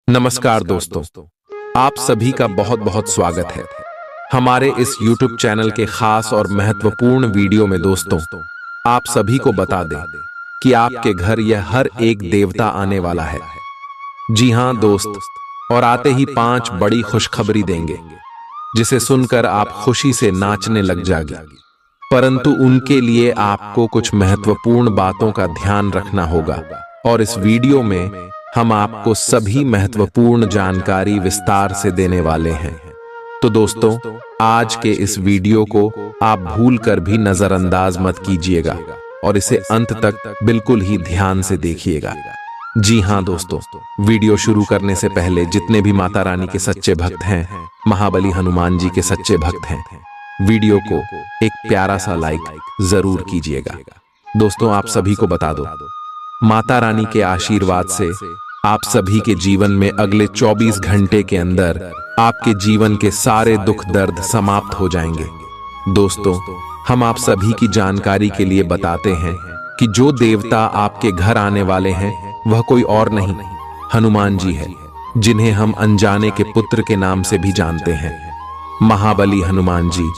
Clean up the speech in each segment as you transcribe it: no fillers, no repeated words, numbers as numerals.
नमस्कार दोस्तों, आप सभी का बहुत बहुत स्वागत है हमारे इस YouTube चैनल के खास और महत्वपूर्ण वीडियो में। दोस्तों, आप सभी को बता दें कि आपके घर यह हर एक देवता आने वाला है। जी हां दोस्त, और आते ही 5 बड़ी खुशखबरी देंगे जिसे सुनकर आप खुशी से नाचने लग जाएंगे। परंतु उनके लिए आपको कुछ महत्वपूर्ण बातों का ध्यान रखना होगा और इस वीडियो में हम आपको सभी महत्वपूर्ण जानकारी विस्तार से देने वाले हैं। तो दोस्तों, आज के इस वीडियो को आप भूलकर भी नजरअंदाज मत कीजिएगा और इसे अंत तक बिल्कुल ही ध्यान से देखिएगा। जी हां दोस्तों, वीडियो शुरू करने से पहले जितने भी माता रानी के सच्चे भक्त हैं, महाबली हनुमान जी के सच्चे भक्त हैं, वीडियो को एक प्यारा सा लाइक जरूर कीजिएगा। दोस्तों, आप सभी को बता दो, माता रानी के आशीर्वाद से आप सभी के जीवन में अगले 24 घंटे के अंदर आपके जीवन के सारे दुख दर्द समाप्त हो जाएंगे। दोस्तों, हम आप सभी की जानकारी के लिए बताते हैं कि जो देवता आपके घर आने वाले हैं वह कोई और नहीं, हनुमान जी है, जिन्हें हम अनजाने के पुत्र के नाम से भी जानते हैं। महाबली हनुमान जी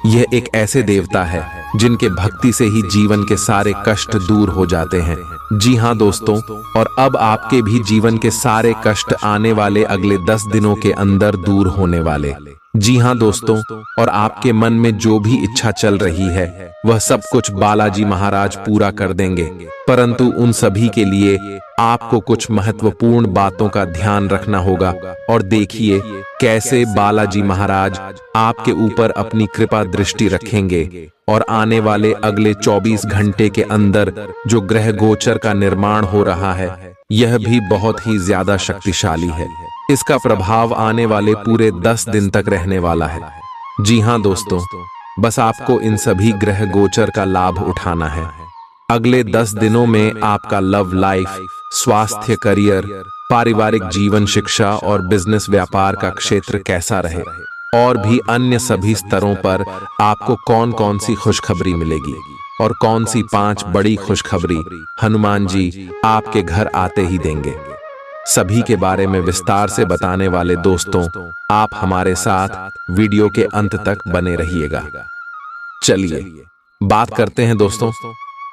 यह एक ऐसे देवता है जिनके भक्ति से ही जीवन के सारे कष्ट दूर हो जाते हैं। जी हां दोस्तों, और अब आपके भी जीवन के सारे कष्ट आने वाले अगले 10 दिनों के अंदर दूर होने वाले। जी हां दोस्तों, और आपके मन में जो भी इच्छा चल रही है वह सब कुछ बालाजी महाराज पूरा कर देंगे। परंतु उन सभी के लिए आपको कुछ महत्वपूर्ण बातों का ध्यान रखना होगा। और देखिए कैसे बालाजी महाराज आपके ऊपर अपनी कृपा दृष्टि रखेंगे और आने वाले अगले 24 घंटे के अंदर जो ग्रह गोचर का निर्माण हो रहा है यह भी बहुत ही ज्यादा शक्तिशाली है। इसका प्रभाव आने वाले पूरे 10 दिन तक रहने वाला है। जी हां दोस्तों, बस आपको इन सभी ग्रह गोचर का लाभ उठाना है। अगले 10 दिनों में आपका लव लाइफ, स्वास्थ्य, करियर, पारिवारिक जीवन, शिक्षा और बिजनेस व्यापार का क्षेत्र कैसा रहे और भी अन्य सभी स्तरों पर आपको कौन कौन सी खुशखबरी मिलेगी और कौन सी 5 बड़ी खुशखबरी हनुमान जी आपके घर आते ही देंगे, सभी के बारे में विस्तार से बताने वाले दोस्तों, आप हमारे साथ वीडियो के अंत तक बने रहिएगा। चलिए बात करते हैं दोस्तों।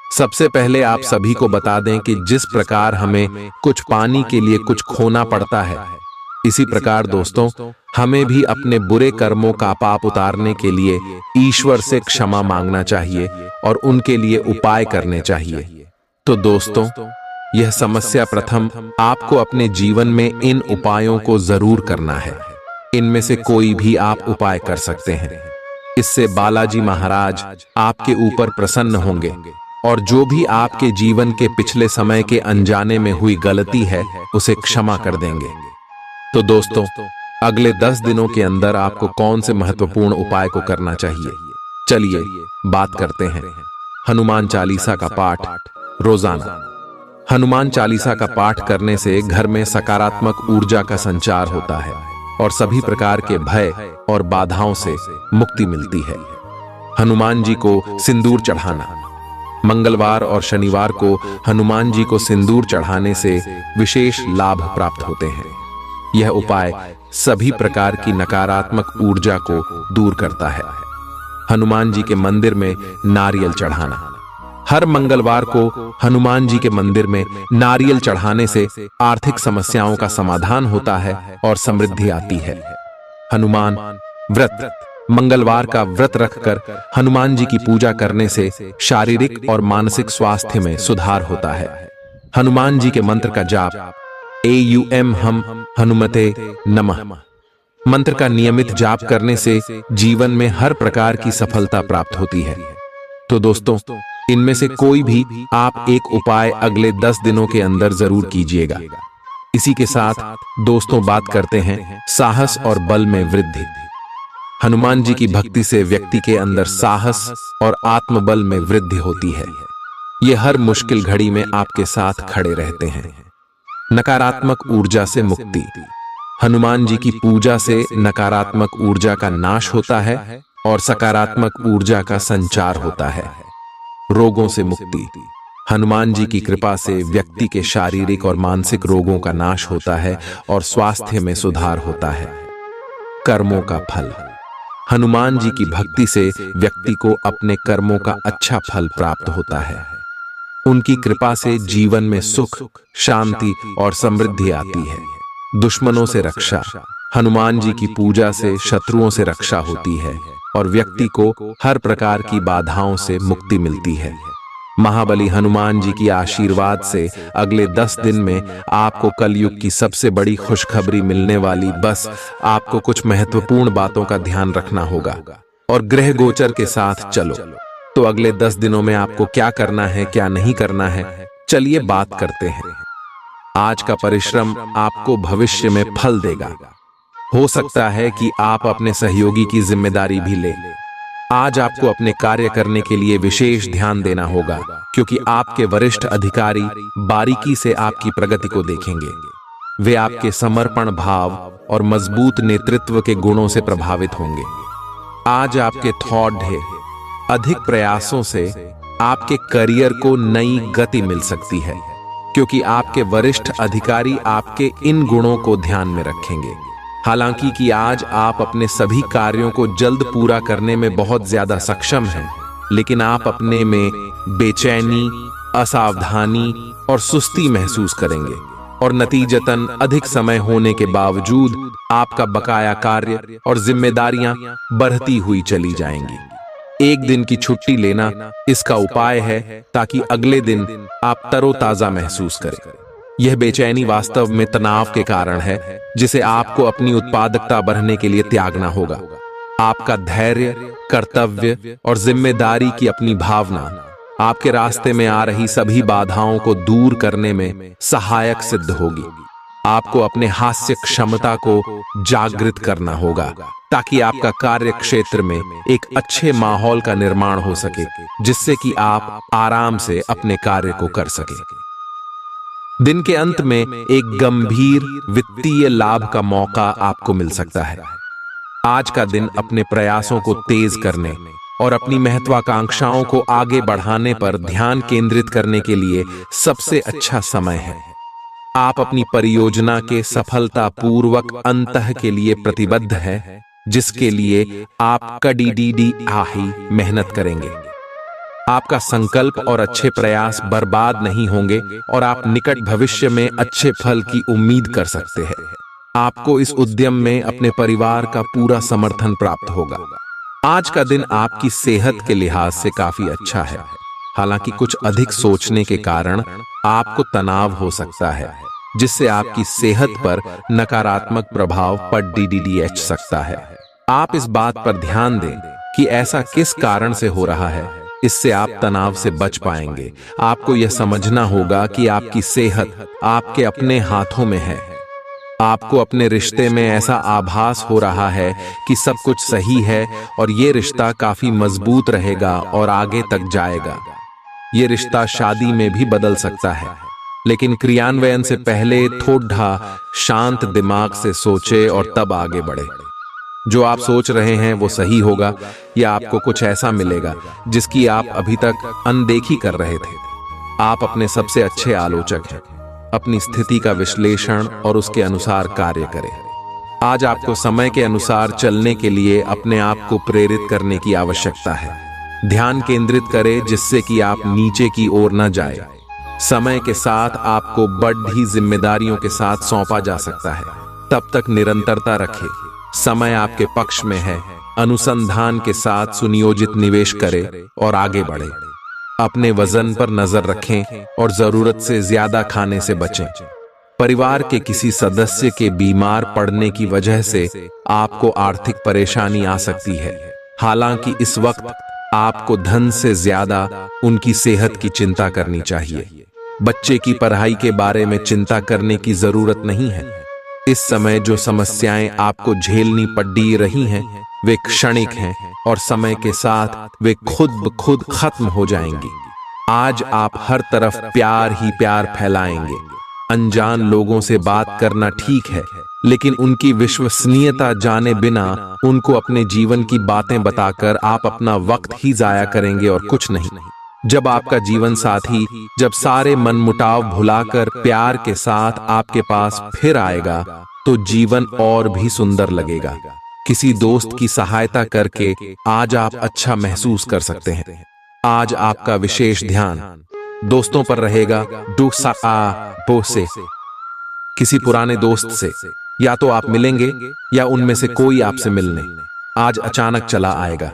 सबसे पहले आप सभी को बता दें कि जिस प्रकार हमें कुछ पाने के लिए कुछ खोना पड़ता है, इसी प्रकार दोस्तों हमें भी अपने बुरे कर्मों का पाप उतारने के लिए ईश्वर से क्षमा मांगना चाहिए और उनके लिए उपाय करने चाहिए। तो दोस्तों, यह समस्या प्रथम आपको अपने जीवन में इन उपायों को जरूर करना है। इनमें से कोई भी आप उपाय कर सकते हैं। इससे बालाजी महाराज आपके ऊपर प्रसन्न होंगे और जो भी आपके जीवन के पिछले समय के अनजाने में हुई गलती है उसे क्षमा कर देंगे। तो दोस्तों, अगले 10 दिनों के अंदर आपको कौन से महत्वपूर्ण उपाय को करना चाहिए, चलिए बात करते हैं। हनुमान चालीसा का पाठ रोजाना। हनुमान चालीसा का पाठ करने से घर में सकारात्मक ऊर्जा का संचार होता है और सभी प्रकार के भय और बाधाओं से मुक्ति मिलती है। हनुमान जी को सिंदूर चढ़ाना। मंगलवार और शनिवार को हनुमान जी को सिंदूर चढ़ाने से विशेष लाभ प्राप्त होते हैं। यह उपाय सभी प्रकार की नकारात्मक ऊर्जा को दूर करता है। हनुमान जी के मंदिर में नारियल चढ़ाना। हर मंगलवार को हनुमान जी के मंदिर में नारियल चढ़ाने से आर्थिक समस्याओं का समाधान होता है और समृद्धि आती है। हनुमान व्रत। मंगलवार का व्रत रखकर हनुमान जी की पूजा करने से शारीरिक और मानसिक स्वास्थ्य में सुधार होता है। हनुमान जी के मंत्र का जाप। AUM हम हनुमते नमः मंत्र का नियमित जाप करने से जीवन में हर प्रकार की सफलता प्राप्त होती है। तो दोस्तों, इनमें से कोई भी आप एक उपाय अगले 10 दिनों के अंदर जरूर कीजिएगा। इसी के साथ दोस्तों बात करते हैं साहस और बल में वृद्धि। हनुमान जी की भक्ति से व्यक्ति के अंदर साहस और आत्मबल में वृद्धि होती है। ये हर मुश्किल घड़ी में आपके साथ खड़े रहते हैं। नकारात्मक ऊर्जा से मुक्ति। हनुमान जी की पूजा से नकारात्मक ऊर्जा का नाश होता है और सकारात्मक ऊर्जा का संचार होता है। रोगों से मुक्ति। हनुमान जी की कृपा से व्यक्ति के शारीरिक और मानसिक रोगों का नाश होता है और स्वास्थ्य में सुधार होता है। कर्मों का फल। हनुमान जी की भक्ति से व्यक्ति को अपने कर्मों का अच्छा फल प्राप्त होता है। उनकी कृपा से जीवन में सुख, शांति और समृद्धि आती है। दुश्मनों से रक्षा। हनुमान जी की पूजा से शत्रुओं से रक्षा होती है और व्यक्ति को हर प्रकार की बाधाओं से मुक्ति मिलती है। महाबली हनुमान जी की आशीर्वाद से अगले 10 दिन में आपको कलयुग की सबसे बड़ी खुशखबरी मिलने वाली। बस आपको कुछ महत्वपूर्ण बातों का ध्यान रखना होगा और ग्रह गोचर के साथ चलो। तो अगले 10 दिनों में आपको क्या करना है, क्या नहीं करना है, चलिए बात करते हैं। आज का परिश्रम आपको भविष्य में फल देगा। हो सकता है कि आप अपने सहयोगी की जिम्मेदारी भी लें। आज आपको अपने कार्य करने के लिए विशेष ध्यान देना होगा, क्योंकि आपके वरिष्ठ अधिकारी बारीकी से आपकी प्रगति को देखेंगे। वे आपके समर्पण भाव और मजबूत नेतृत्व के गुणों से प्रभावित होंगे। आज आपके थॉट है, अधिक प्रयासों से आपके करियर को नई गति मिल सकती है, क्योंकि आपके वरिष्ठ अधिकारी आपके इन गुणों को ध्यान में रखेंगे। हालांकि कि आज आप अपने सभी कार्यों को जल्द पूरा करने में बहुत ज्यादा सक्षम हैं, लेकिन आप अपने में बेचैनी, असावधानी और सुस्ती महसूस करेंगे और नतीजतन अधिक समय होने के बावजूद आपका बकाया कार्य और जिम्मेदारियां बढ़ती हुई चली जाएंगी। एक दिन की छुट्टी लेना इसका उपाय है, ताकि अगले दिन आप तरोताजा महसूस करें। यह बेचैनी वास्तव में तनाव के कारण है, जिसे आपको अपनी उत्पादकता बढ़ाने के लिए त्यागना होगा। आपका धैर्य, कर्तव्य और जिम्मेदारी की अपनी भावना आपके रास्ते में आ रही सभी बाधाओं को दूर करने में सहायक सिद्ध होगी। आपको अपने हास्य क्षमता को जागृत करना होगा, ताकि आपका कार्य क्षेत्र में एक अच्छे माहौल का निर्माण हो सके, जिससे कि आप आराम से अपने कार्य को कर सके। दिन के अंत में एक गंभीर वित्तीय लाभ का मौका आपको मिल सकता है। आज का दिन अपने प्रयासों को तेज करने और अपनी महत्वाकांक्षाओं को आगे बढ़ाने पर ध्यान केंद्रित करने के लिए सबसे अच्छा समय है। आप अपनी परियोजना के सफलतापूर्वक अंत के लिए प्रतिबद्ध हैं, जिसके लिए आप कड़ी मेहनत करेंगे। आपका संकल्प और अच्छे प्रयास बर्बाद नहीं होंगे और आप निकट भविष्य में अच्छे फल की उम्मीद कर सकते हैं। आपको इस उद्यम में अपने परिवार का पूरा समर्थन प्राप्त होगा। आज का दिन आपकी सेहत के लिहाज से काफी अच्छा है। हालांकि कुछ अधिक सोचने के कारण आपको तनाव हो सकता है, जिससे आपकी सेहत पर नकारात्मक प्रभाव पड़ सकता है। आप इस बात पर ध्यान दें कि ऐसा किस कारण से हो रहा है, इससे आप तनाव से बच पाएंगे। आपको यह समझना होगा कि आपकी सेहत आपके अपने हाथों में है। आपको अपने रिश्ते में ऐसा आभास हो रहा है कि सब कुछ सही है और ये रिश्ता काफी मजबूत रहेगा और आगे तक जाएगा। ये रिश्ता शादी में भी बदल सकता है, लेकिन क्रियान्वयन से पहले थोड़ा शांत दिमाग से सोचे और तब आगे बढ़े। जो आप सोच रहे हैं वो सही होगा, या आपको कुछ ऐसा मिलेगा जिसकी आप अभी तक अनदेखी कर रहे थे। आप अपने सबसे अच्छे आलोचक हैं। अपनी स्थिति का विश्लेषण और उसके अनुसार कार्य करें। आज आपको समय के अनुसार चलने के लिए अपने आप को प्रेरित करने की आवश्यकता है। ध्यान केंद्रित करें, जिससे कि आप नीचे की ओर न जाए। समय के साथ आपको बढ़ी जिम्मेदारियों के साथ सौंपा जा सकता है। तब तक निरंतरता रखें। समय आपके पक्ष में है। अनुसंधान के साथ सुनियोजित निवेश करें और आगे बढ़ें। अपने वजन पर नजर रखें और जरूरत से ज्यादा खाने से बचें। परिवार के किसी सदस्य के बीमार पड़ने की वजह से आपको आर्थिक परेशानी आ सकती है। हालांकि इस वक्त आपको धन से ज्यादा उनकी सेहत की चिंता करनी चाहिए। बच्चे की पढ़ाई के बारे में चिंता करने की जरूरत नहीं है। इस समय जो समस्याएं आपको झेलनी पड़ रही हैं, वे क्षणिक हैं और समय के साथ वे खुद ब खुद खत्म हो जाएंगी। आज आप हर तरफ प्यार ही प्यार फैलाएंगे। अनजान लोगों से बात करना ठीक है, लेकिन उनकी विश्वसनीयता जाने बिना उनको अपने जीवन की बातें बताकर आप अपना वक्त ही जाया करेंगे और कुछ नहीं। जब आपका जीवन साथी जब सारे मनमुटाव भुलाकर प्यार के साथ आपके पास फिर आएगा तो जीवन और भी सुंदर लगेगा। किसी दोस्त की सहायता करके आज आप अच्छा महसूस कर सकते हैं। आज आपका विशेष ध्यान दोस्तों पर रहेगा। से किसी पुराने दोस्त से या तो आप मिलेंगे या उनमें से कोई आपसे मिलने आज अचानक चला आएगा।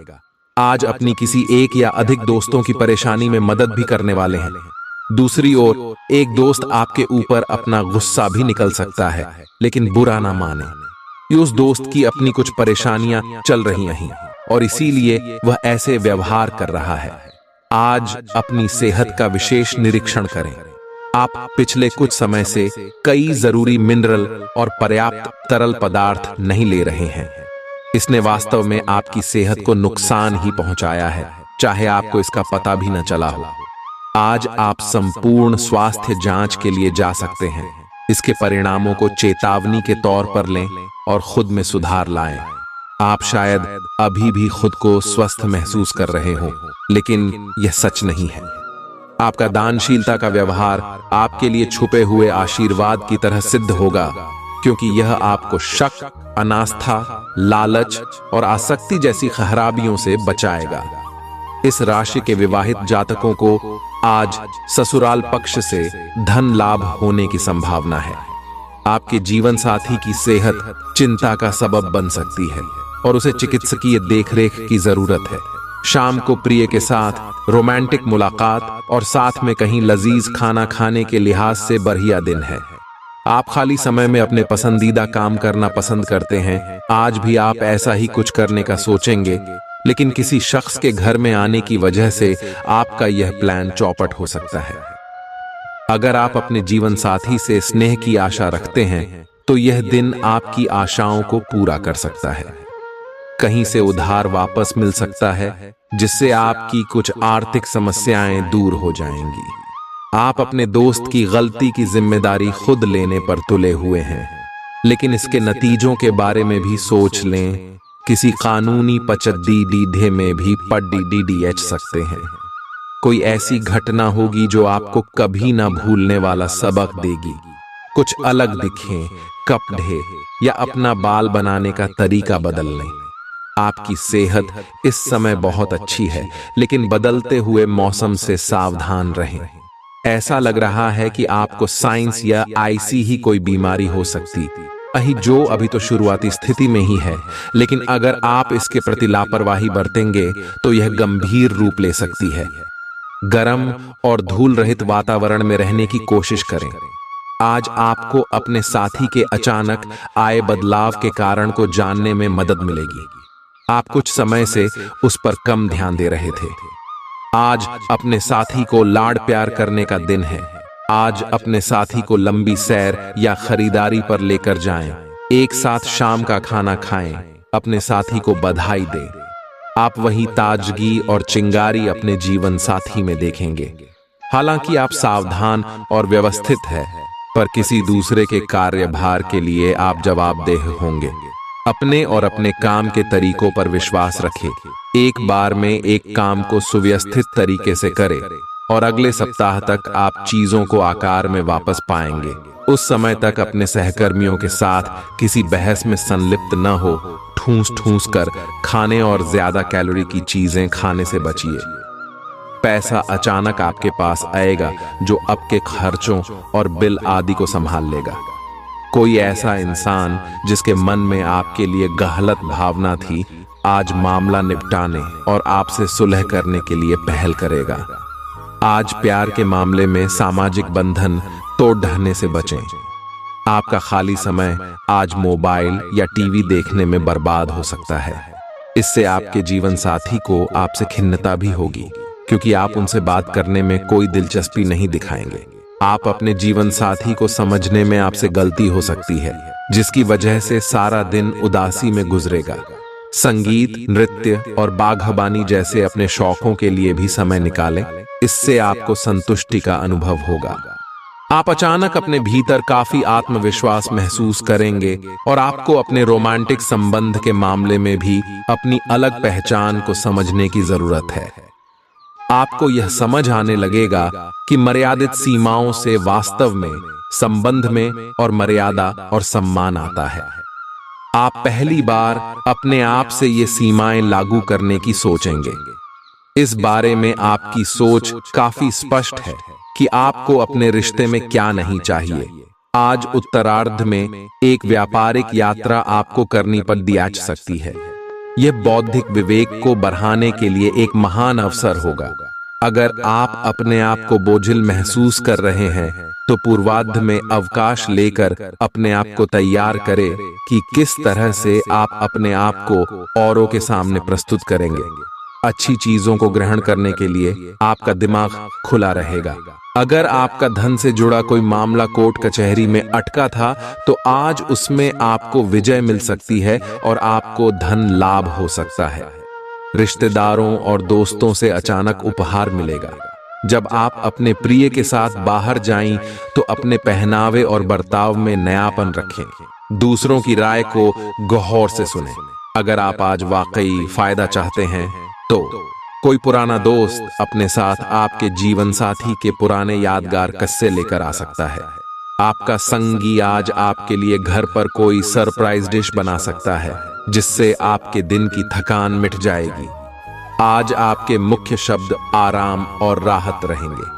आज अपनी किसी एक या अधिक दोस्तों की परेशानी में मदद भी करने वाले हैं। दूसरी ओर एक दोस्त आपके ऊपर अपना गुस्सा भी निकल सकता है, लेकिन बुरा ना माने। उस दोस्त की अपनी कुछ परेशानियां चल रही हैं और इसीलिए वह ऐसे व्यवहार कर रहा है। आज अपनी सेहत का विशेष निरीक्षण करें। आप पिछले कुछ समय से कई जरूरी मिनरल और पर्याप्त तरल पदार्थ नहीं ले रहे हैं। इसने वास्तव में आपकी सेहत को नुकसान ही पहुंचाया है, चाहे आपको इसका पता भी न चला हो। आज आप संपूर्ण स्वास्थ्य जांच के लिए जा सकते हैं। इसके परिणामों को चेतावनी के तौर पर लें और खुद में सुधार लाएं। आप शायद अभी भी खुद को स्वस्थ महसूस कर रहे हो, लेकिन यह सच नहीं है। आपका दानशीलता का व्यवहार आपके लिए छुपे हुए आशीर्वाद की तरह सिद्ध होगा, क्योंकि यह आपको शक, अनास्था, लालच और आसक्ति जैसी खराबियों से बचाएगा। इस राशि के विवाहित जातकों को आज ससुराल पक्ष से धन लाभ होने की संभावना है। आपके जीवन साथी की सेहत चिंता का सबब बन सकती है और उसे चिकित्सकीय देखरेख की जरूरत है। शाम को प्रिय के साथ रोमांटिक मुलाकात और साथ में कहीं लजीज खाना खाने के लिहाज से बढ़िया दिन है। आप खाली समय में अपने पसंदीदा काम करना पसंद करते हैं। आज भी आप ऐसा ही कुछ करने का सोचेंगे, लेकिन किसी शख्स के घर में आने की वजह से आपका यह प्लान चौपट हो सकता है। अगर आप अपने जीवन साथी से स्नेह की आशा रखते हैं तो यह दिन आपकी आशाओं को पूरा कर सकता है। कहीं से उधार वापस मिल सकता है, जिससे आपकी कुछ आर्थिक समस्याएं दूर हो जाएंगी। आप अपने दोस्त की गलती की जिम्मेदारी खुद लेने पर तुले हुए हैं, लेकिन इसके नतीजों के बारे में भी सोच लें। किसी कानूनी पचद्दीडीढे में भी पढ़ सकते हैं। कोई ऐसी घटना होगी जो आपको कभी ना भूलने वाला सबक देगी। कुछ अलग दिखें, कपड़े या अपना बाल बनाने का तरीका बदल लें। आपकी सेहत इस समय बहुत अच्छी है, लेकिन बदलते हुए मौसम से सावधान रहें। ऐसा लग रहा है कि आपको साइंस या आईसी ही कोई बीमारी हो सकती जो अभी तो शुरुआती स्थिति में ही है, लेकिन अगर आप इसके प्रति लापरवाही बरतेंगे तो यह गंभीर रूप ले सकती है। गर्म और धूल रहित वातावरण में रहने की कोशिश करें। आज आपको अपने साथी के अचानक आए बदलाव के कारण को जानने में मदद मिलेगी। आप कुछ समय से उस पर कम ध्यान दे रहे थे। आज अपने साथी को लाड प्यार करने का दिन है। आज अपने साथी को लंबी सैर या खरीदारी पर लेकर जाएं। एक साथ शाम का खाना खाएं। अपने साथी को बधाई दें। आप वही ताजगी और चिंगारी अपने जीवन साथी में देखेंगे। हालांकि आप सावधान और व्यवस्थित हैं, पर किसी दूसरे के कार्यभार के लिए आप जवाबदेह होंगे। अपने और अपने काम के तरीकों पर विश्वास रखें। एक बार में एक काम को सुव्यवस्थित तरीके से करें और अगले सप्ताह तक आप चीजों को आकार में वापस पाएंगे। उस समय तक अपने सहकर्मियों के साथ किसी बहस में संलिप्त न हो। ठूस कर खाने और ज्यादा कैलोरी की चीजें खाने से बचिए। पैसा अचानक आपके पास आएगा जो आपके खर्चों और बिल आदि को संभाल लेगा। कोई ऐसा इंसान जिसके मन में आपके लिए गलत भावना थी, आज मामला निपटाने और आपसे सुलह करने के लिए पहल करेगा। आज प्यार के मामले में सामाजिक बंधन तोड़ ढहने से बचें। आपका खाली समय आज मोबाइल या टीवी देखने में बर्बाद हो सकता है। इससे आपके जीवन साथी को आपसे खिन्नता भी होगी, क्योंकि आप उनसे बात करने में कोई दिलचस्पी नहीं दिखाएंगे। आप अपने जीवन साथी को समझने में आपसे गलती हो सकती है, जिसकी वजह से सारा दिन उदासी में गुजरेगा। संगीत, नृत्य और बागबानी जैसे अपने शौकों के लिए भी समय निकालें। इससे आपको संतुष्टि का अनुभव होगा। आप अचानक अपने भीतर काफी आत्मविश्वास महसूस करेंगे और आपको अपने रोमांटिक संबंध के मामले में भी अपनी अलग पहचान को समझने की जरूरत है। आपको यह समझ आने लगेगा कि मर्यादित सीमाओं से वास्तव में संबंध में और मर्यादा और सम्मान आता है। आप पहली बार अपने आप से ये सीमाएं लागू करने की सोचेंगे। इस बारे में आपकी सोच काफी स्पष्ट है कि आपको अपने रिश्ते में क्या नहीं चाहिए। आज उत्तरार्ध में एक व्यापारिक यात्रा आपको करनी पड़ जा सकती है। यह बौद्धिक विवेक को बढ़ाने के लिए एक महान अवसर होगा। अगर आप अपने आप को बोझिल महसूस कर रहे हैं तो पूर्वार्ध में अवकाश लेकर अपने आप को तैयार करें कि किस तरह से आप अपने आप को औरों के सामने प्रस्तुत करेंगे। अच्छी चीजों को ग्रहण करने के लिए आपका दिमाग खुला रहेगा। अगर आपका धन से जुड़ा कोई मामला कोर्ट कचहरी में अटका था तो आज उसमें आपको विजय मिल सकती है और आपको धन लाभ हो सकता है। रिश्तेदारों और दोस्तों से अचानक उपहार मिलेगा। जब आप अपने प्रिय के साथ बाहर जाएं तो अपने पहनावे और बर्ताव में नयापन रखें। दूसरों की राय को गौर से सुनें। अगर आप आज वाकई फायदा चाहते हैं तो कोई पुराना दोस्त अपने साथ आपके जीवन साथी के पुराने यादगार किस्से लेकर आ सकता है। आपका संगी आज आपके लिए घर पर कोई सरप्राइज डिश बना सकता है जिससे आपके दिन की थकान मिट जाएगी। आज आपके मुख्य शब्द आराम और राहत रहेंगे।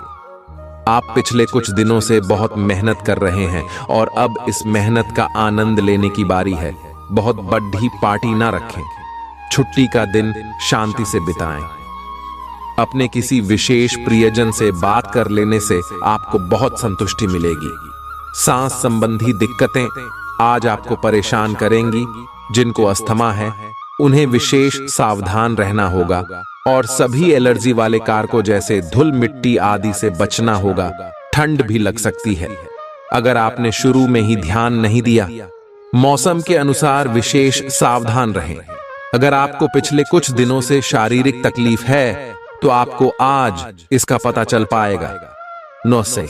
आप पिछले कुछ दिनों से बहुत मेहनत कर रहे हैं और अब इस मेहनत का आनंद लेने की बारी है। बहुत बड़ी पार्टी ना रखें। छुट्टी का दिन शांति से बिताएं। अपने किसी विशेष प्रियजन से बात कर लेने से आपको बहुत संतुष्टि मिलेगी। सांस संबंधी दिक्कतें आज आपको परेशान करेंगी। जिनको अस्थमा है उन्हें विशेष सावधान रहना होगा और सभी एलर्जी वाले कारकों जैसे धूल मिट्टी आदि से बचना होगा। ठंड भी लग सकती है। अगर आपने शुरू में ही ध्यान नहीं दिया, मौसम के अनुसार विशेष सावधान रहें। अगर आपको पिछले कुछ दिनों से शारीरिक तकलीफ है तो आपको आज इसका पता चल पाएगा। 9 से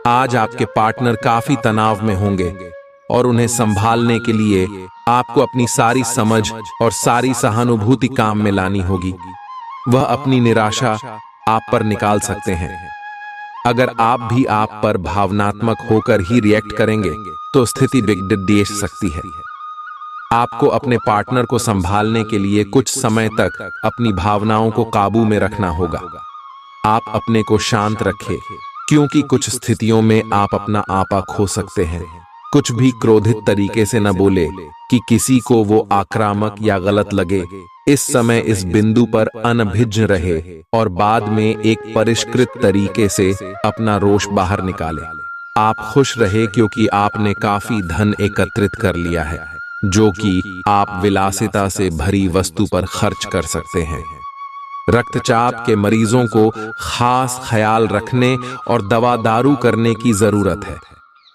आज आपके पार्टनर काफी तनाव में होंगे और उन्हें संभालने के लिए आपको अपनी सारी समझ और सारी सहानुभूति काम में लानी होगी। वह अपनी निराशा आप पर निकाल सकते हैं। अगर आप भी आप पर भावनात्मक होकर ही रिएक्ट करेंगे तो स्थिति बिगड़ सकती है। आपको अपने पार्टनर को संभालने के लिए कुछ समय तक अपनी भावनाओं को काबू में रखना होगा। आप अपने को शांत रखें क्योंकि कुछ स्थितियों में आप अपना आपा खो सकते हैं। कुछ भी क्रोधित तरीके से न बोले कि किसी को वो आक्रामक या गलत लगे। इस समय इस बिंदु पर अनभिज्ञ रहे और बाद में एक परिष्कृत तरीके से अपना रोष बाहर निकाले। आप खुश रहे क्योंकि आपने काफी धन एकत्रित कर लिया है जो कि आप विलासिता से भरी वस्तु पर खर्च कर सकते हैं। रक्तचाप के मरीजों को खास ख्याल रखने और दवा दारू करने की जरूरत है।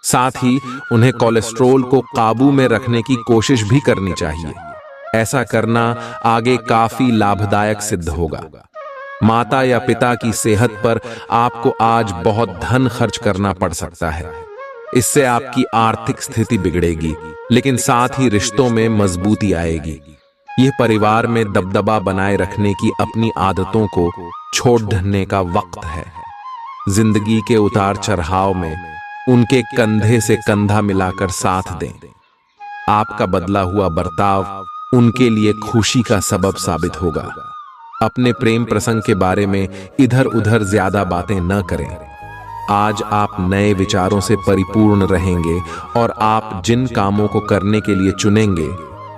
साथ ही उन्हें कोलेस्ट्रॉल को काबू में रखने की कोशिश भी करनी चाहिए। ऐसा करना आगे काफी लाभदायक सिद्ध होगा। माता या पिता की सेहत पर आपको आज बहुत धन खर्च करना पड़ सकता है। इससे आपकी आर्थिक स्थिति बिगड़ेगी, लेकिन साथ ही रिश्तों में मजबूती आएगी। यह परिवार में दबदबा बनाए रखने की अपनी आदतों को छोड़ने का वक्त है। जिंदगी के उतार चढ़ाव में उनके कंधे से कंधा मिलाकर साथ दें। आपका बदला हुआ बर्ताव उनके लिए खुशी का सबब साबित होगा। अपने प्रेम प्रसंग के बारे में इधर उधर ज्यादा बातें न करें। आज आप नए विचारों से परिपूर्ण रहेंगे और आप जिन कामों को करने के लिए चुनेंगे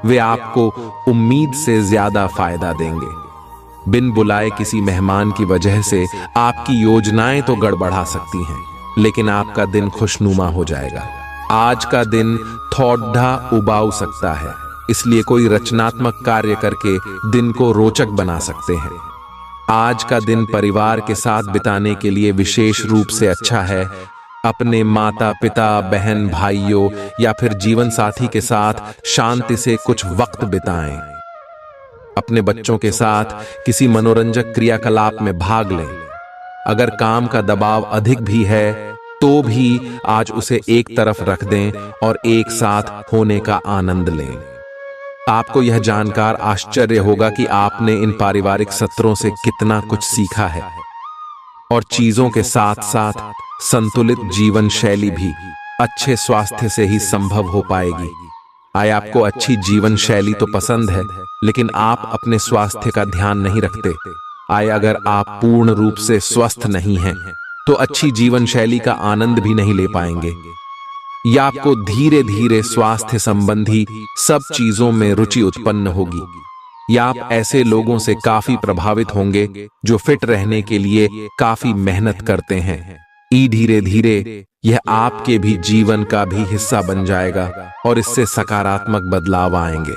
वे आपको उम्मीद से ज्यादा फायदा देंगे। बिन बुलाए किसी मेहमान की वजह से आपकी योजनाएं तो गड़बड़ा सकती हैं, लेकिन आपका दिन खुशनुमा हो जाएगा। आज का दिन थोड़ा उबाऊ सकता है, इसलिए कोई रचनात्मक कार्य करके दिन को रोचक बना सकते हैं। आज का दिन परिवार के साथ बिताने के लिए विशेष रूप से अच्छा है। अपने माता पिता, बहन भाइयों या फिर जीवन साथी के साथ शांति से कुछ वक्त बिताएं। अपने बच्चों के साथ किसी मनोरंजक क्रियाकलाप में भाग लें। अगर काम का दबाव अधिक भी है तो भी आज उसे एक तरफ रख दें और एक साथ होने का आनंद लें। आपको यह जानकर आश्चर्य होगा कि आपने इन पारिवारिक सत्रों से कितना कुछ सीखा है। और चीजों के साथ साथ संतुलित जीवन शैली भी अच्छे स्वास्थ्य से ही संभव हो पाएगी। आय आपको अच्छी जीवन शैली तो पसंद है, लेकिन आप अपने स्वास्थ्य का ध्यान नहीं रखते। आय अगर आप पूर्ण रूप से स्वस्थ नहीं हैं, तो अच्छी जीवन शैली का आनंद भी नहीं ले पाएंगे। या आपको धीरे धीरे स्वास्थ्य संबंधी सब चीजों में रुचि उत्पन्न होगी, या आप ऐसे लोगों से काफी प्रभावित होंगे जो फिट रहने के लिए काफी मेहनत करते हैं। धीरे धीरे यह आपके भी जीवन का भी हिस्सा बन जाएगा और इससे सकारात्मक बदलाव आएंगे।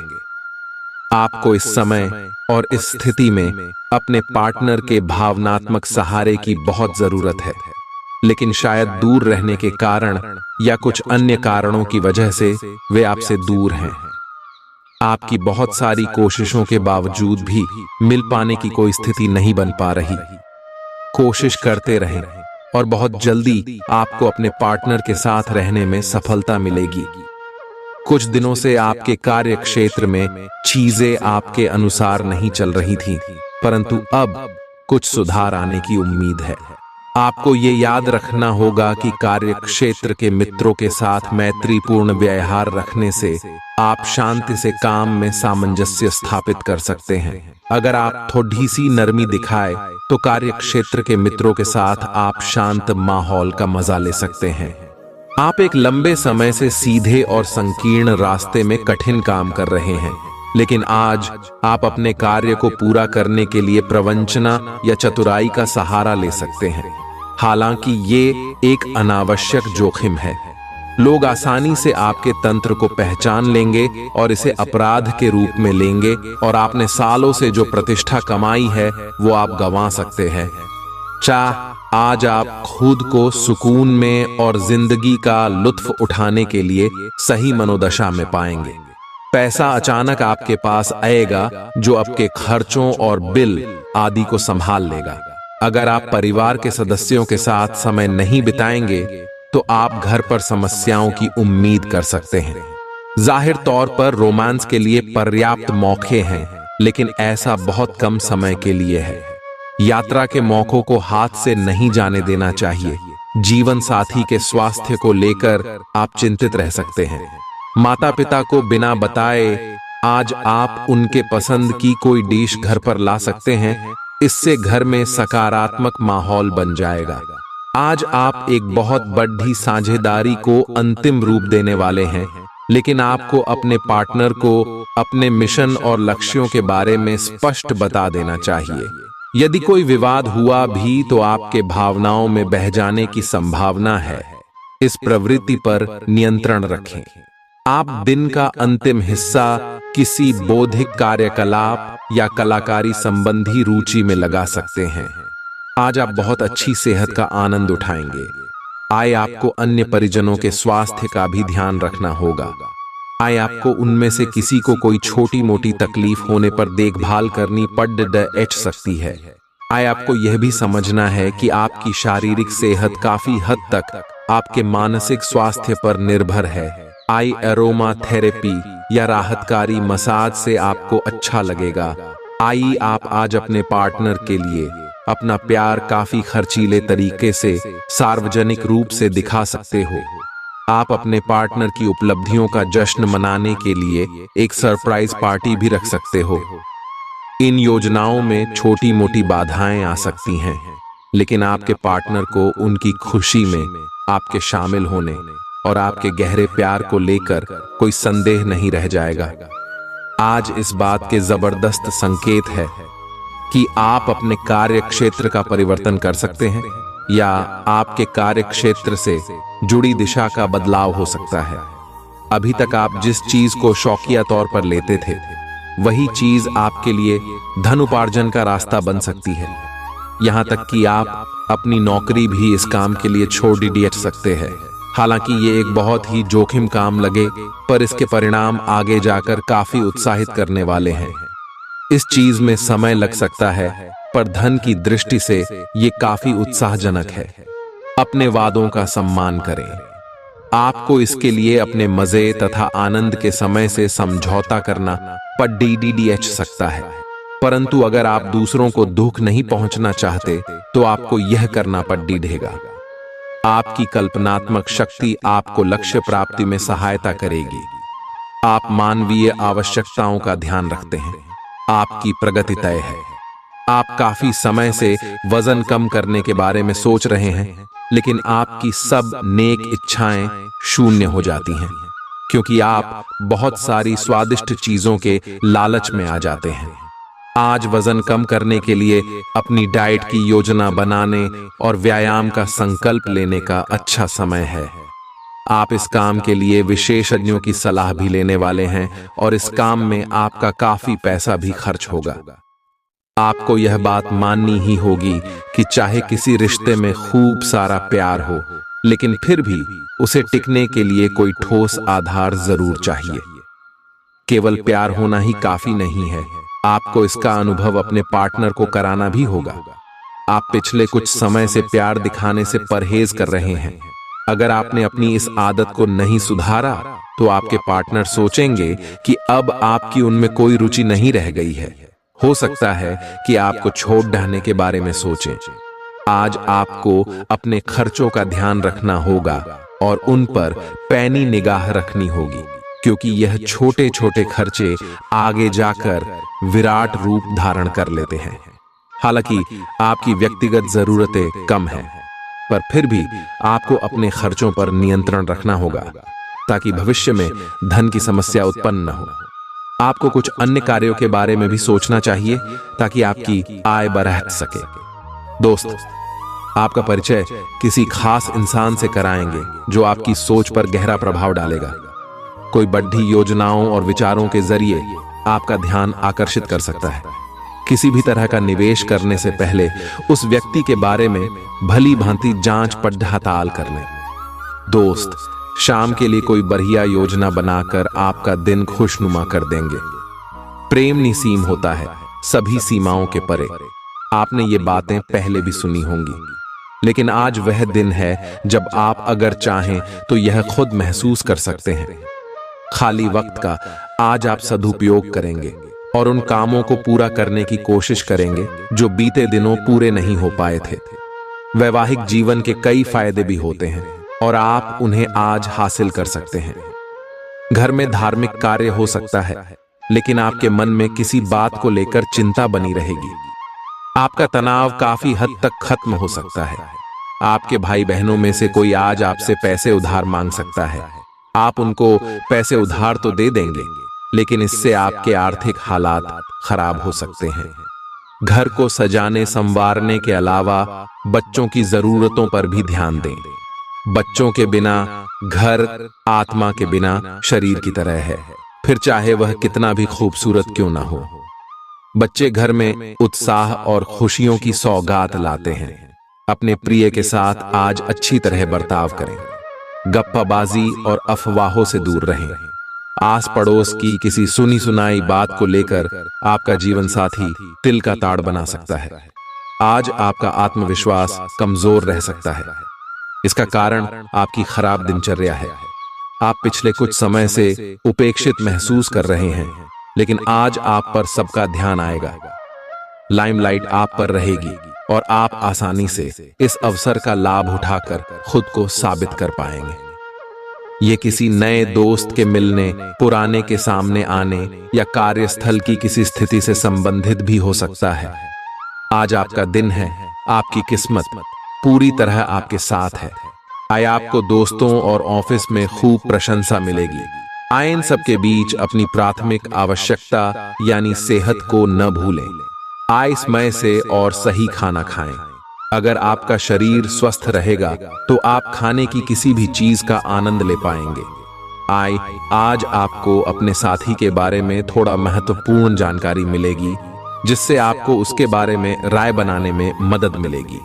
आपको इस समय और इस स्थिति में अपने पार्टनर के भावनात्मक सहारे की बहुत जरूरत है, लेकिन शायद दूर रहने के कारण या कुछ अन्य कारणों की वजह से वे आपसे दूर हैं। आपकी बहुत सारी कोशिशों के बावजूद भी मिल पाने की कोई स्थिति नहीं बन पा रही। कोशिश करते रहें और बहुत जल्दी आपको अपने पार्टनर के साथ रहने में सफलता मिलेगी। कुछ दिनों से आपके कार्य क्षेत्र में चीजें आपके अनुसार नहीं चल रही थीं, परंतु अब कुछ सुधार आने की उम्मीद है। आपको ये याद रखना होगा कि कार्य क्षेत्र के मित्रों के साथ मैत्रीपूर्ण व्यवहार रखने से आप शांति से काम में सामंजस्य स्थापित कर सकते हैं। अगर आप थोड़ी सी नरमी दिखाए तो कार्य क्षेत्र के मित्रों के साथ आप शांत माहौल का मजा ले सकते हैं। आप एक लंबे समय से सीधे और संकीर्ण रास्ते में कठिन काम कर रहे हैं, लेकिन आज आप अपने कार्य को पूरा करने के लिए प्रवंचना या चतुराई का सहारा ले सकते हैं। हालांकि ये एक अनावश्यक जोखिम है। लोग आसानी से आपके तंत्र को पहचान लेंगे और इसे अपराध के रूप में लेंगे, और आपने सालों से जो प्रतिष्ठा कमाई है वो आप गंवा सकते हैं। आज आप खुद को सुकून में और जिंदगी का लुत्फ उठाने के लिए सही मनोदशा में पाएंगे। पैसा अचानक आपके पास आएगा जो आपके खर्चों और बिल आदि को संभाल लेगा। अगर आप परिवार के सदस्यों के साथ समय नहीं बिताएंगे तो आप घर पर समस्याओं की उम्मीद कर सकते हैं। जाहिर तौर पर रोमांस के लिए पर्याप्त मौके हैं, लेकिन ऐसा बहुत कम समय के लिए है। यात्रा के मौकों को हाथ से नहीं जाने देना चाहिए। जीवन साथी के स्वास्थ्य को लेकर आप चिंतित रह सकते हैं। माता पिता को बिना बताए आज आप उनके पसंद की कोई डिश घर पर ला सकते हैं। इससे घर में सकारात्मक माहौल बन जाएगा। आज आप एक बहुत बड़ी साझेदारी को अंतिम रूप देने वाले हैं, लेकिन आपको अपने पार्टनर को अपने मिशन और लक्ष्यों के बारे में स्पष्ट बता देना चाहिए। यदि कोई विवाद हुआ भी तो आपके भावनाओं में बह जाने की संभावना है। इस प्रवृत्ति पर नियंत्रण रखें। आप दिन का अंतिम हिस्सा किसी बौद्धिक कार्यकलाप या कलाकारी संबंधी रुचि में लगा सकते हैं। आज आप बहुत अच्छी सेहत का आनंद उठाएंगे। आपको अन्य परिजनों के स्वास्थ्य का भी ध्यान रखना होगा। आपको उनमें से किसी को कोई छोटी मोटी तकलीफ होने पर देखभाल करनी पड़ सकती है। आपको यह भी समझना है कि आपकी शारीरिक सेहत काफी हद तक आपके मानसिक स्वास्थ्य पर निर्भर है। एरोमा थेरेपी या राहतकारी मसाज से आपको अच्छा लगेगा। आप आज अपने पार्टनर के लिए अपना प्यार काफी खर्चीले तरीके से सार्वजनिक रूप से दिखा सकते हो। आप अपने पार्टनर की उपलब्धियों का जश्न मनाने के लिए एक सरप्राइज पार्टी भी रख सकते हो। इन योजनाओं में छोटी मोटी बाधाएं आ सकती हैं, लेकिन आपके पार्टनर को उनकी खुशी में आपके शामिल होने और आपके गहरे प्यार को लेकर कोई संदेह नहीं रह जाएगा। आज इस बात के जबरदस्त संकेत है कि आप अपने कार्य क्षेत्र का परिवर्तन कर सकते हैं, या आपके कार्य क्षेत्र से जुड़ी दिशा का बदलाव हो सकता है। अभी तक आप जिस चीज को शौकिया तौर पर लेते थे, वही चीज आपके लिए धन उपार्जन का रास्ता बन सकती है। यहां तक कि आप अपनी नौकरी भी इस काम के लिए छोड़ सकते हैं। हालांकि ये एक बहुत ही जोखिम काम लगे, पर इसके परिणाम आगे जाकर काफी उत्साहित करने वाले हैं। इस चीज में समय लग सकता है, पर धन की दृष्टि से ये काफी उत्साहजनक है। अपने वादों का सम्मान करें। आपको इसके लिए अपने मजे तथा आनंद के समय से समझौता करना पड़ सकता है। परंतु अगर आप दूसरों को दुख नहीं पहुंचना चाहते तो आपको यह करना पड्डी ढेगा। आपकी कल्पनात्मक शक्ति आपको लक्ष्य प्राप्ति में सहायता करेगी। आप मानवीय आवश्यकताओं का ध्यान रखते हैं। आपकी प्रगति तय है। आप काफी समय से वजन कम करने के बारे में सोच रहे हैं, लेकिन आपकी सब नेक इच्छाएं शून्य हो जाती हैं, क्योंकि आप बहुत सारी स्वादिष्ट चीजों के लालच में आ जाते हैं। आज वजन कम करने के लिए अपनी डाइट की योजना बनाने और व्यायाम का संकल्प लेने का अच्छा समय है। आप इस काम के लिए विशेषज्ञों की सलाह भी लेने वाले हैं और इस काम में आपका काफी पैसा भी खर्च होगा। आपको यह बात माननी ही होगी कि चाहे किसी रिश्ते में खूब सारा प्यार हो, लेकिन फिर भी उसे टिकने के लिए कोई ठोस आधार जरूर चाहिए। केवल प्यार होना ही काफी नहीं है, आपको इसका अनुभव अपने पार्टनर को कराना भी होगा। आप पिछले कुछ समय से प्यार दिखाने से परहेज कर रहे हैं। अगर आपने अपनी इस आदत को नहीं सुधारा तो आपके पार्टनर सोचेंगे कि अब आपकी उनमें कोई रुचि नहीं रह गई है। हो सकता है कि आपको छोड़ देने के बारे में सोचें। आज आपको अपने खर्चों का ध्यान रखना होगा और उन पर पैनी निगाह रखनी होगी, क्योंकि यह छोटे छोटे खर्चे आगे जाकर विराट रूप धारण कर लेते हैं। हालांकि आपकी व्यक्तिगत जरूरतें कम हैं, पर फिर भी आपको अपने खर्चों पर नियंत्रण रखना होगा ताकि भविष्य में धन की समस्या उत्पन्न न हो। आपको कुछ अन्य कार्यों के बारे में भी सोचना चाहिए ताकि आपकी आय बढ़ सके। दोस्त, आपका परिचय किसी खास इंसान से कराएंगे जो आपकी सोच पर गहरा प्रभाव डालेगा। कोई बढ़ी योजनाओं और विचारों के जरिए आपका ध्यान आकर्षित कर सकता है। किसी भी तरह का निवेश करने से पहले उस व्यक्ति के बारे में भली भांति जांच पड़ताल कर लें। दोस्त, शाम के लिए कोई बढ़िया योजना बनाकर आपका दिन खुशनुमा कर देंगे। प्रेम निसीम होता है, सभी सीमाओं के परे। आपने ये बातें पहले भी सुनी होंगी, लेकिन आज वह दिन है जब आप अगर चाहें तो यह खुद महसूस कर सकते हैं। खाली वक्त का आज आप सदुपयोग करेंगे और उन कामों को पूरा करने की कोशिश करेंगे जो बीते दिनों पूरे नहीं हो पाए थे। वैवाहिक जीवन के कई फायदे भी होते हैं और आप उन्हें आज हासिल कर सकते हैं। घर में धार्मिक कार्य हो सकता है, लेकिन आपके मन में किसी बात को लेकर चिंता बनी रहेगी। आपका तनाव काफी हद तक खत्म हो सकता है। आपके भाई बहनों में से कोई आज आपसे पैसे उधार मांग सकता है। आप उनको पैसे उधार तो दे देंगे, लेकिन इससे आपके आर्थिक हालात खराब हो सकते हैं। घर को सजाने संवारने के अलावा बच्चों की जरूरतों पर भी ध्यान दें। बच्चों के बिना घर आत्मा के बिना शरीर की तरह है, फिर चाहे वह कितना भी खूबसूरत क्यों ना हो। बच्चे घर में उत्साह और खुशियों की सौगात लाते हैं। अपने प्रिय के साथ आज अच्छी तरह बर्ताव करें। गप्पाबाजी और अफवाहों से दूर रहें। आस पड़ोस की किसी सुनी सुनाई बात को लेकर आपका जीवन साथी तिल का ताड़ बना सकता है। आज आपका आत्मविश्वास कमजोर रह सकता है। इसका कारण आपकी खराब दिनचर्या है। आप पिछले कुछ समय से उपेक्षित महसूस कर रहे हैं, लेकिन आज आप पर सबका ध्यान आएगा। लाइमलाइट आप पर रहेगी और आप आसानी से इस अवसर का लाभ उठाकर खुद को साबित कर पाएंगे। ये किसी नए दोस्त के मिलने, पुराने के सामने आने या कार्यस्थल की किसी स्थिति से संबंधित भी हो सकता है। आज आपका दिन है। आपकी किस्मत पूरी तरह आपके साथ है। आय आपको दोस्तों और ऑफिस में खूब प्रशंसा मिलेगी। आय इन सबके बीच अपनी प्राथमिक आवश्यकता यानी सेहत को न भूलें। आय समय से और सही खाना खाएं। अगर आपका शरीर स्वस्थ रहेगा तो आप खाने की किसी भी चीज का आनंद ले पाएंगे। आज आपको अपने साथी के बारे में थोड़ा महत्वपूर्ण जानकारी मिलेगी, जिससे आपको उसके बारे में राय बनाने में मदद मिलेगी।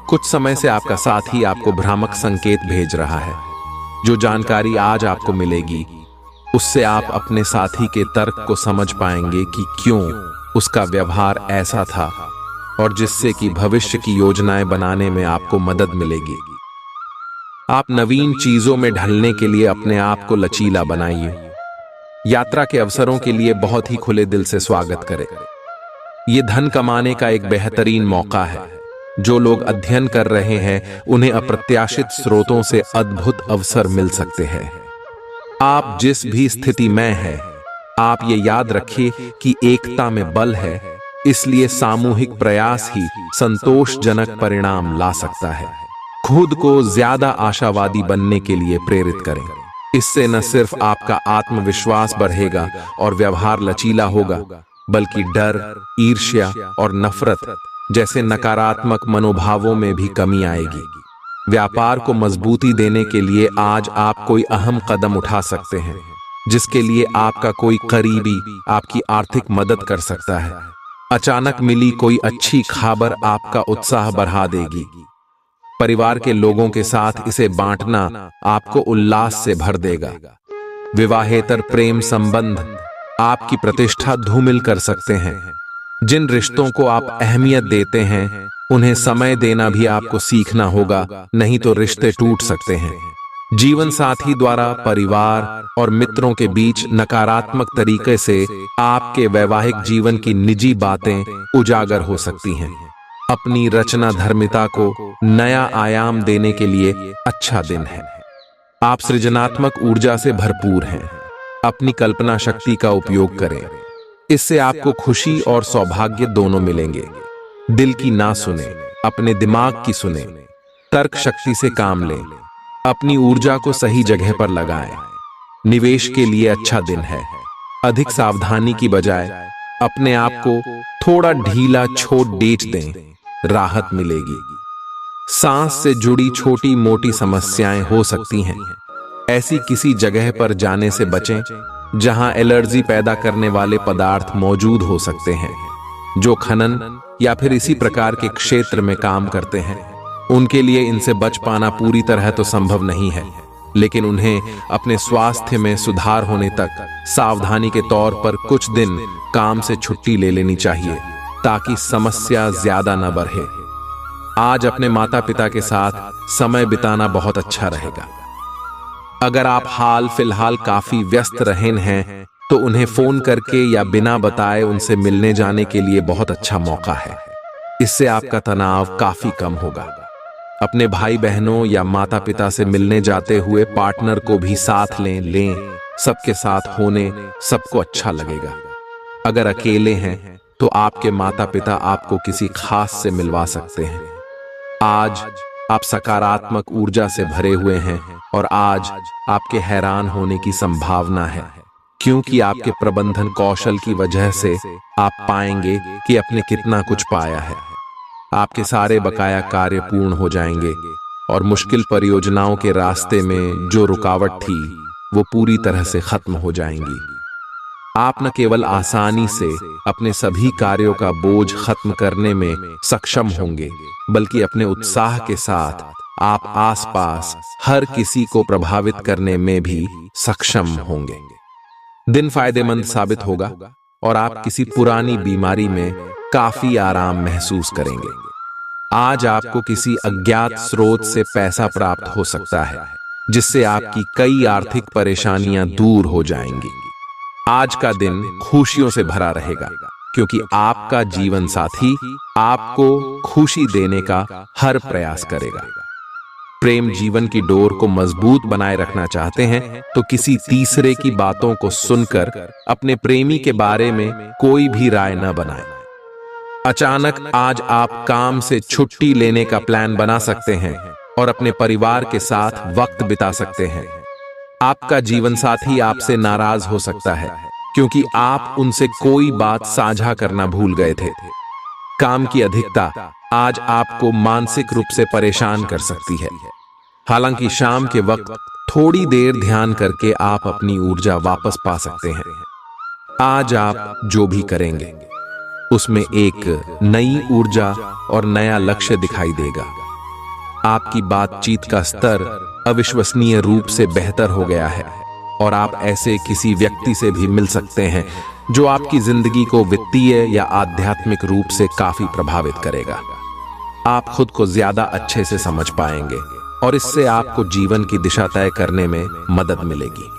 कुछ समय से आपका साथी आपको भ्रामक संकेत भेज रहा है। जो जानकारी आज आपको मिलेगी उससे आप अपने साथी के तर्क को समझ पाएंगे कि क्यों उसका व्यवहार ऐसा था, और जिससे कि भविष्य की योजनाएं बनाने में आपको मदद मिलेगी। आप नवीन चीजों में ढलने के लिए अपने आप को लचीला बनाइए। यात्रा के अवसरों के लिए बहुत ही खुले दिल से स्वागत करें। ये धन कमाने का एक बेहतरीन मौका है। जो लोग अध्ययन कर रहे हैं उन्हें अप्रत्याशित स्रोतों से अद्भुत अवसर मिल सकते हैं। आप जिस भी स्थिति में हैं, आप ये याद रखिए कि एकता में बल है, इसलिए सामूहिक प्रयास ही संतोषजनक परिणाम ला सकता है। खुद को ज्यादा आशावादी बनने के लिए प्रेरित करें। इससे न सिर्फ आपका आत्मविश्वास बढ़ेगा और व्यवहार लचीला होगा, बल्कि डर, ईर्ष्या और नफरत जैसे नकारात्मक मनोभावों में भी कमी आएगी। व्यापार को मजबूती देने के लिए आज आप कोई अहम कदम उठा सकते हैं, जिसके लिए आपका कोई करीबी आपकी आर्थिक मदद कर सकता है। अचानक मिली कोई अच्छी खबर आपका उत्साह बढ़ा देगी। परिवार के लोगों के साथ इसे बांटना आपको उल्लास से भर देगा। विवाहेतर प्रेम संबंध आपकी प्रतिष्ठा धूमिल कर सकते हैं। जिन रिश्तों को आप अहमियत देते हैं उन्हें समय देना भी आपको सीखना होगा, नहीं तो रिश्ते टूट सकते हैं। जीवन साथी द्वारा परिवार और मित्रों के बीच नकारात्मक तरीके से आपके वैवाहिक जीवन की निजी बातें उजागर हो सकती हैं। अपनी रचना धर्मिता को नया आयाम देने के लिए अच्छा दिन है। आप सृजनात्मक ऊर्जा से भरपूर हैं। अपनी कल्पना शक्ति का उपयोग करें, इससे आपको खुशी और सौभाग्य दोनों मिलेंगे। दिल की ना सुने, अपने दिमाग की सुने। तर्क शक्ति से काम लें। अपनी ऊर्जा को सही जगह पर लगाएं। निवेश के लिए अच्छा दिन है। अधिक सावधानी की बजाय अपने आप को थोड़ा ढीला छोड़ डेट दें, राहत मिलेगी। सांस से जुड़ी छोटी मोटी समस्याएं हो सकती हैं। ऐसी किसी जगह पर जाने से बचें जहां एलर्जी पैदा करने वाले पदार्थ मौजूद हो सकते हैं। जो खनन या फिर इसी प्रकार के क्षेत्र में काम करते हैं उनके लिए इनसे बच पाना पूरी तरह तो संभव नहीं है, लेकिन उन्हें अपने स्वास्थ्य में सुधार होने तक सावधानी के तौर पर कुछ दिन काम से छुट्टी ले लेनी चाहिए ताकि समस्या ज्यादा न बढ़े। आज अपने माता पिता के साथ समय बिताना बहुत अच्छा रहेगा। अगर आप हाल फिलहाल काफी व्यस्त रहे हैं तो उन्हें फोन करके या बिना बताए उनसे मिलने जाने के लिए बहुत अच्छा मौका है। इससे आपका तनाव काफी कम होगा। अपने भाई बहनों या माता पिता से मिलने जाते हुए पार्टनर को भी साथ लें। सबके साथ होने सबको अच्छा लगेगा। अगर अकेले हैं तो आपके माता पिता आपको किसी खास से मिलवा सकते हैं। आज आप सकारात्मक ऊर्जा से भरे हुए हैं और आज आपके हैरान होने की संभावना है, क्योंकि आपके प्रबंधन कौशल की वजह से आप पाएंगे कि आपने कितना कुछ पाया है। आपके सारे बकाया कार्य पूर्ण हो जाएंगे और मुश्किल परियोजनाओं के रास्ते में जो रुकावट थी वो पूरी तरह से खत्म हो जाएंगी। आप न केवल आसानी से अपने सभी कार्यों का बोझ खत्म करने में सक्षम होंगे, बल्कि अपने उत्साह के साथ आप आसपास हर किसी को प्रभावित करने में भी सक्षम होंगे। दिन फायदेमंद साबित होगा और आप किसी पुरानी बीमारी में काफी आराम महसूस करेंगे। आज आपको किसी अज्ञात स्रोत से पैसा प्राप्त हो सकता है, जिससे आपकी कई आर्थिक परेशानियां दूर हो जाएंगी। आज का दिन खुशियों से भरा रहेगा, क्योंकि आपका जीवन साथी आपको खुशी देने का हर प्रयास करेगा। प्रेम जीवन की डोर को मजबूत बनाए रखना चाहते हैं तो किसी तीसरे की बातों को सुनकर अपने प्रेमी के बारे में कोई भी राय न बनाएं। अचानक आज आप काम से छुट्टी लेने का प्लान बना सकते हैं और अपने परिवार के साथ वक्त बिता सकते हैं। आपका जीवन साथी आपसे नाराज हो सकता है क्योंकि आप उनसे कोई बात साझा करना भूल गए थे। काम की अधिकता आज आपको मानसिक रूप से परेशान कर सकती है। हालांकि शाम के वक्त थोड़ी देर ध्यान करके आप अपनी ऊर्जा वापस पा सकते हैं। आज आप जो भी करेंगे उसमें एक नई ऊर्जा और नया लक्ष्य दिखाई देगा। आपकी बातचीत का स्तर अविश्वसनीय रूप से बेहतर हो गया है और आप ऐसे किसी व्यक्ति से भी मिल सकते हैं जो आपकी जिंदगी को वित्तीय या आध्यात्मिक रूप से काफी प्रभावित करेगा। आप खुद को ज्यादा अच्छे से समझ पाएंगे और इससे आपको जीवन की दिशा तय करने में मदद मिलेगी।